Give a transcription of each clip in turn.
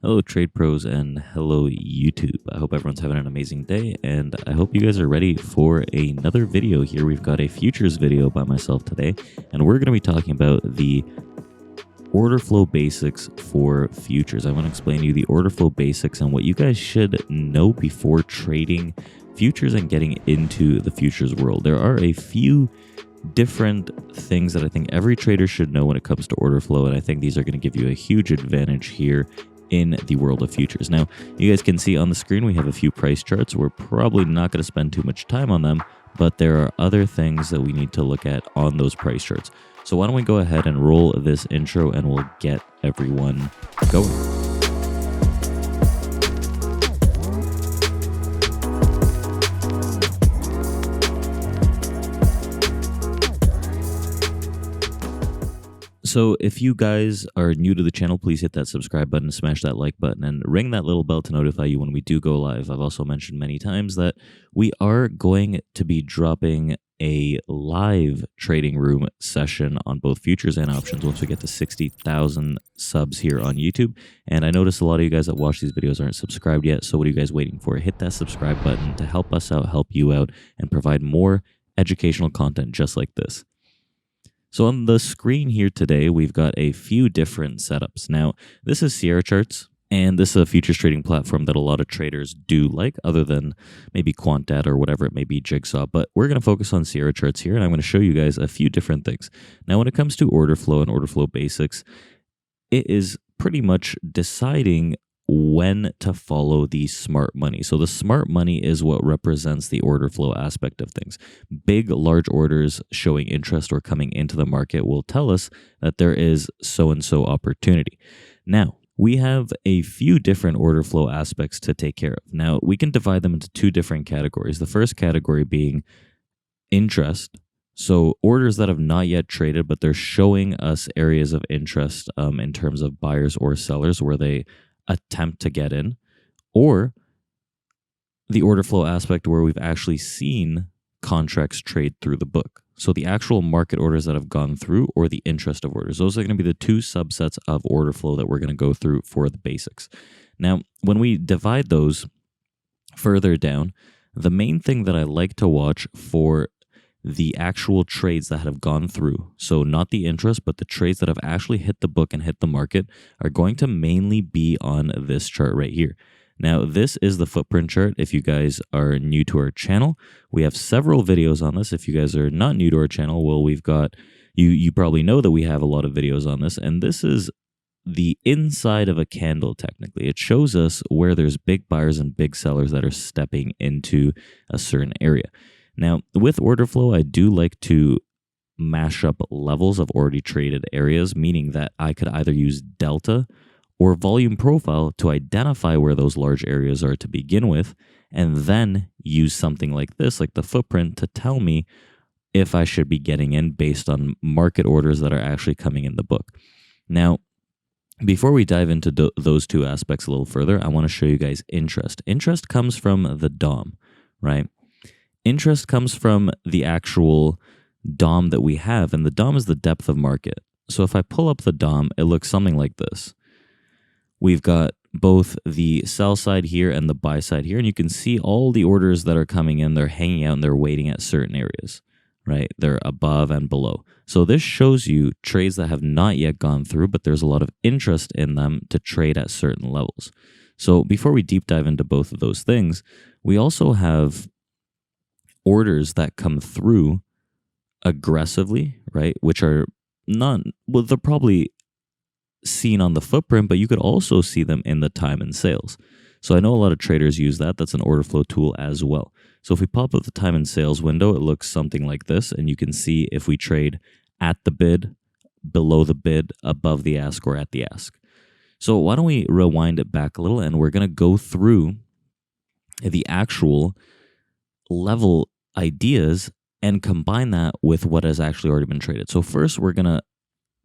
Hello, trade pros, and hello, YouTube. I hope everyone's having an amazing day, and I hope you guys are ready for another video here. We've got a futures video by myself today, and we're going to be talking about the order flow basics for futures. I want to explain to you the order flow basics and what you guys should know before trading futures and getting into the futures world. There are a few different things that I think every trader should know when it comes to order flow, and I think these are going to give you a huge advantage here in the world of futures. Now, you guys can see on the screen we have a few price charts. We're probably not going to spend too much time on them, but there are other things that we need to look at on those price charts. So why don't we go ahead and roll this intro and we'll get everyone going. So if you guys are new to the channel, please hit that subscribe button, smash that like button, and ring that little bell to notify you when we do go live. I've also mentioned many times that we are going to be dropping a live trading room session on both futures and options once we get to 60,000 subs here on YouTube. And I notice a lot of you guys that watch these videos aren't subscribed yet, so what are you guys waiting for? Hit that subscribe button to help us out, help you out, and provide more educational content just like this. So on the screen here today, we've got a few different setups. Now, this is Sierra Charts, and this is a futures trading platform that a lot of traders do like, other than maybe Quant Data or whatever it may be, Jigsaw. But we're going to focus on Sierra Charts here, and I'm going to show you guys a few different things. Now, when it comes to order flow and order flow basics, it is pretty much deciding when to follow the smart money. So the smart money is what represents the order flow aspect of things. Big, large orders showing interest or coming into the market will tell us that there is so-and-so opportunity. Now, we have a few different order flow aspects to take care of. Now, we can divide them into two different categories. The first category being interest. So orders that have not yet traded, but they're showing us areas of interest in terms of buyers or sellers where they attempt to get in, or the order flow aspect where we've actually seen contracts trade through the book. So the actual market orders that have gone through, or the interest of orders. Those are going to be the two subsets of order flow that we're going to go through for the basics. Now, when we divide those further down, the main thing that I like to watch for the actual trades that have gone through, so not the interest, but the trades that have actually hit the book and hit the market, are going to mainly be on this chart right here. Now, this is the footprint chart. If you guys are new to our channel, we have several videos on this. If you guys are not new to our channel, well, we've got, you probably know that we have a lot of videos on this, and this is the inside of a candle, technically. It shows us where there's big buyers and big sellers that are stepping into a certain area. Now, with order flow, I do like to mash up levels of already traded areas, meaning that I could either use delta or volume profile to identify where those large areas are to begin with, and then use something like this, like the footprint, to tell me if I should be getting in based on market orders that are actually coming in the book. Now, before we dive into those two aspects a little further, I want to show you guys interest. Interest comes from the DOM, right? Interest comes from the actual DOM that we have, and the DOM is the depth of market. So if I pull up the DOM, it looks something like this. We've got both the sell side here and the buy side here, and you can see all the orders that are coming in. They're hanging out and they're waiting at certain areas, right? They're above and below. So this shows you trades that have not yet gone through, but there's a lot of interest in them to trade at certain levels. So before we deep dive into both of those things, we also have orders that come through aggressively, right? Which are not, well, they're probably seen on the footprint, but you could also see them in the time and sales. So I know a lot of traders use that. That's an order flow tool as well. So if we pop up the time and sales window, it looks something like this, and you can see if we trade at the bid, below the bid, above the ask, or at the ask. So why don't we rewind it back a little, and we're going to go through the actual level ideas and combine that with what has actually already been traded. So first, we're going to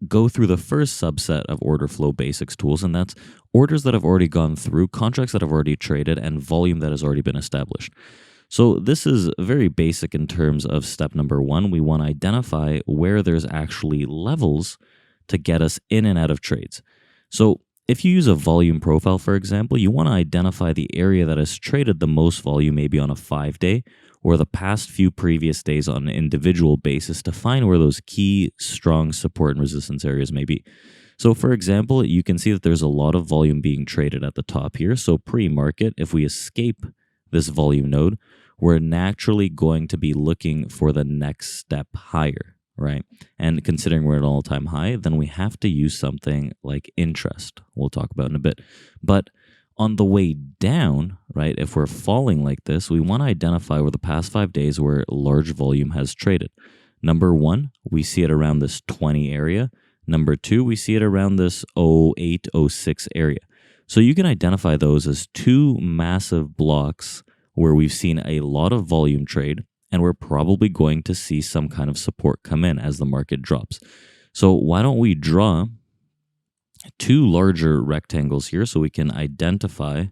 go through the first subset of order flow basics tools, and that's orders that have already gone through, contracts that have already traded, and volume that has already been established. So this is very basic in terms of step number one. We want to identify where there's actually levels to get us in and out of trades. So if you use a volume profile, for example, you want to identify the area that has traded the most volume, maybe on a 5-day or the past few previous days on an individual basis, to find where those key strong support and resistance areas may be. So for example, you can see that there's a lot of volume being traded at the top here. So pre-market, if we escape this volume node, we're naturally going to be looking for the next step higher, right? And considering we're at an all-time high, then we have to use something like interest. We'll talk about in a bit. But on the way down, right, if we're falling like this, we want to identify over the past 5 days where large volume has traded. Number one, we see it around this 20 area. Number two, we see it around this 08, 06 area. So you can identify those as two massive blocks where we've seen a lot of volume trade, and we're probably going to see some kind of support come in as the market drops. So why don't we draw two larger rectangles here so we can identify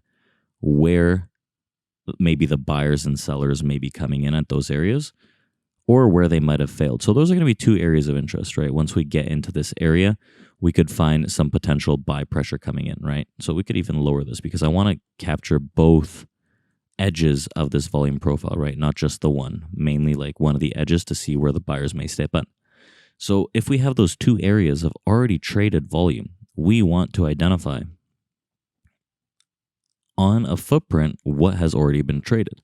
where maybe the buyers and sellers may be coming in at those areas, or where they might have failed. So those are going to be two areas of interest, right? Once we get into this area, we could find some potential buy pressure coming in, right? So we could even lower this because I want to capture both edges of this volume profile, right? Not just the one, mainly like one of the edges to see where the buyers may step in. So if we have those two areas of already traded volume, we want to identify on a footprint what has already been traded.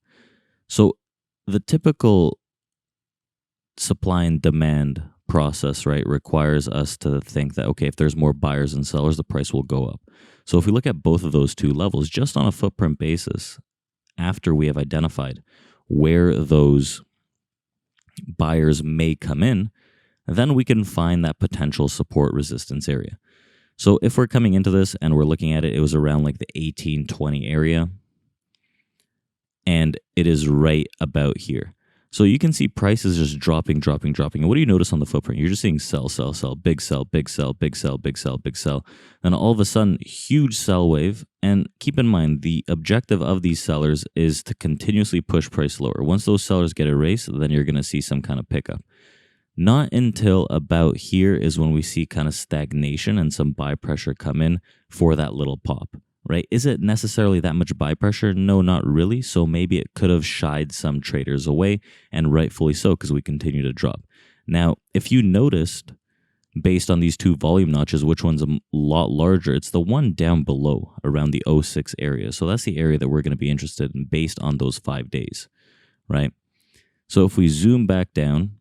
So the typical supply and demand process, right, requires us to think that, okay, if there's more buyers and sellers, the price will go up. So if we look at both of those two levels, just on a footprint basis, after we have identified where those buyers may come in, then we can find that potential support resistance area. So if we're coming into this and we're looking at it, it was around like the 18-20 area, and it is right about here. So you can see prices just dropping. And what do you notice on the footprint? You're just seeing sell, big sell, big sell, big sell, big sell, big sell. Then all of a sudden, huge sell wave. And keep in mind, the objective of these sellers is to continuously push price lower. Once those sellers get erased, then you're going to see some kind of pickup. Not until about here is when we see kind of stagnation and some buy pressure come in for that little pop. Right? Is it necessarily that much buy pressure? No, not really. So maybe it could have shied some traders away, and rightfully so, because we continue to drop. Now, if you noticed, based on these two volume notches, which one's a lot larger, it's the one down below around the 06 area. So that's the area that we're going to be interested in based on those 5 days, right? So if we zoom back down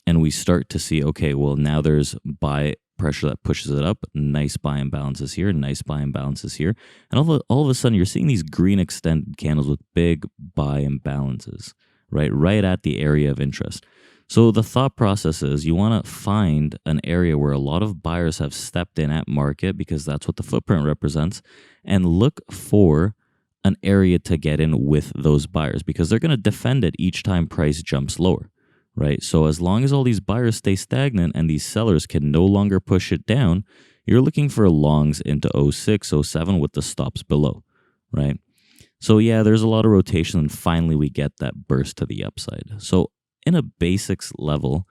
and we start to see, okay, well, now there's buy pressure that pushes it up, nice buy imbalances here, nice buy imbalances here, and all of a sudden you're seeing these green extended candles with big buy imbalances, right at the area of interest. So the thought process is you want to find an area where a lot of buyers have stepped in at market, because that's what the footprint represents, and look for an area to get in with those buyers, because they're going to defend it each time price jumps lower. Right? So as long as all these buyers stay stagnant and these sellers can no longer push it down, you're looking for longs into 06, 07 with the stops below, right? So yeah, there's a lot of rotation, and finally we get that burst to the upside. So in a basics level,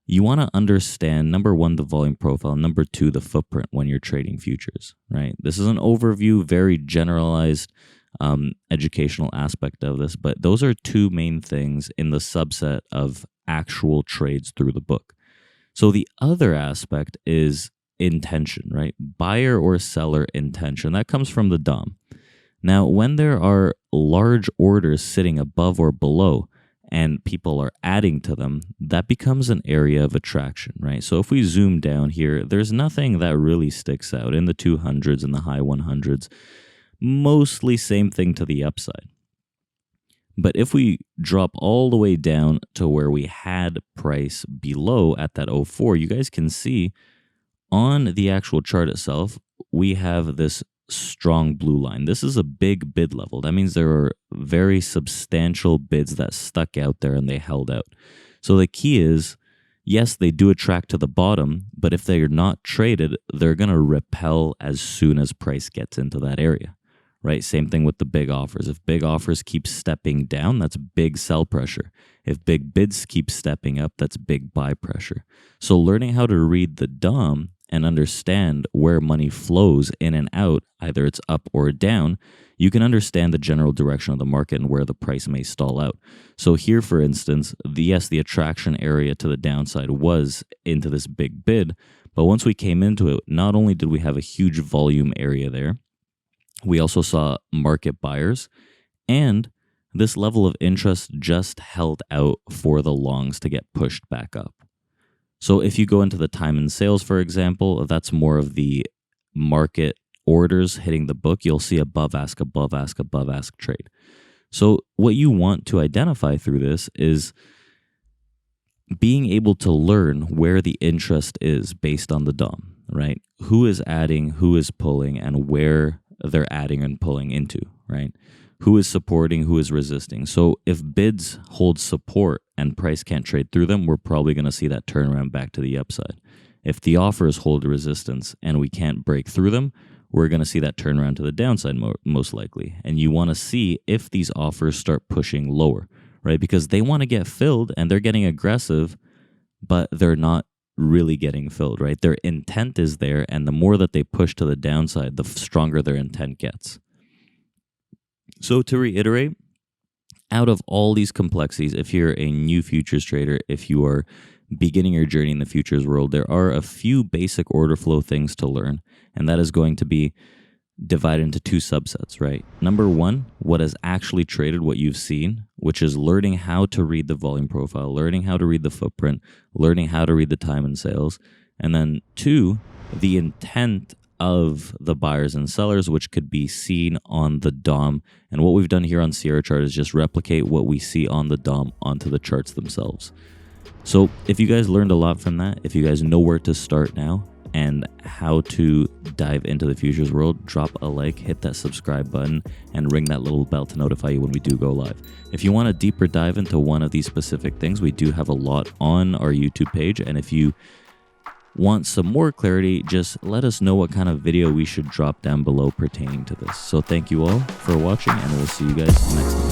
you want to understand, number one, the volume profile, number two, the footprint when you're trading futures, right? This is an overview, very generalized educational aspect of this, but those are two main things in the subset of actual trades through the book. So the other aspect is intention, right? Buyer or seller intention. That comes from the DOM. Now, when there are large orders sitting above or below and people are adding to them, that becomes an area of attraction, right? So if we zoom down here, there's nothing that really sticks out in the 200s and the high 100s. Mostly same thing to the upside. But if we drop all the way down to where we had price below at that 04, you guys can see on the actual chart itself, we have this strong blue line. This is a big bid level. That means there are very substantial bids that stuck out there and they held out. So the key is, yes, they do attract to the bottom, but if they are not traded, they're going to repel as soon as price gets into that area. Right? Same thing with the big offers. If big offers keep stepping down, that's big sell pressure. If big bids keep stepping up, that's big buy pressure. So learning how to read the DOM and understand where money flows in and out, either it's up or down, you can understand the general direction of the market and where the price may stall out. So here, for instance, yes, the attraction area to the downside was into this big bid, but once we came into it, not only did we have a huge volume area there, we also saw market buyers, and this level of interest just held out for the longs to get pushed back up. So if you go into the time and sales, for example, that's more of the market orders hitting the book. You'll see above ask, above ask, above ask trade. So what you want to identify through this is being able to learn where the interest is based on the DOM, right? Who is adding, who is pulling, and where they're adding and pulling into, right? Who is supporting, who is resisting. So if bids hold support and price can't trade through them, we're probably going to see that turnaround back to the upside. If the offers hold resistance and we can't break through them, we're going to see that turnaround to the downside most likely. And you want to see if these offers start pushing lower, right? Because they want to get filled and they're getting aggressive, but they're not really getting filled, right? Their intent is there, and the more that they push to the downside, the stronger their intent gets. So to reiterate, out of all these complexities, if you're a new futures trader, if you are beginning your journey in the futures world, there are a few basic order flow things to learn, and that is going to be divided into two subsets, right? Number one, what is actually traded, what you've seen, which is learning how to read the volume profile, learning how to read the footprint, learning how to read the time and sales. And then two, the intent of the buyers and sellers, which could be seen on the DOM. And what we've done here on Sierra Chart is just replicate what we see on the DOM onto the charts themselves. So if you guys learned a lot from that, if you guys know where to start now and how to dive into the futures world, drop a like, hit that subscribe button, and ring that little bell to notify you when we do go live. If you want a deeper dive into one of these specific things, we do have a lot on our YouTube page. And if you want some more clarity, just let us know what kind of video we should drop down below pertaining to this. So thank you all for watching, and we'll see you guys next time.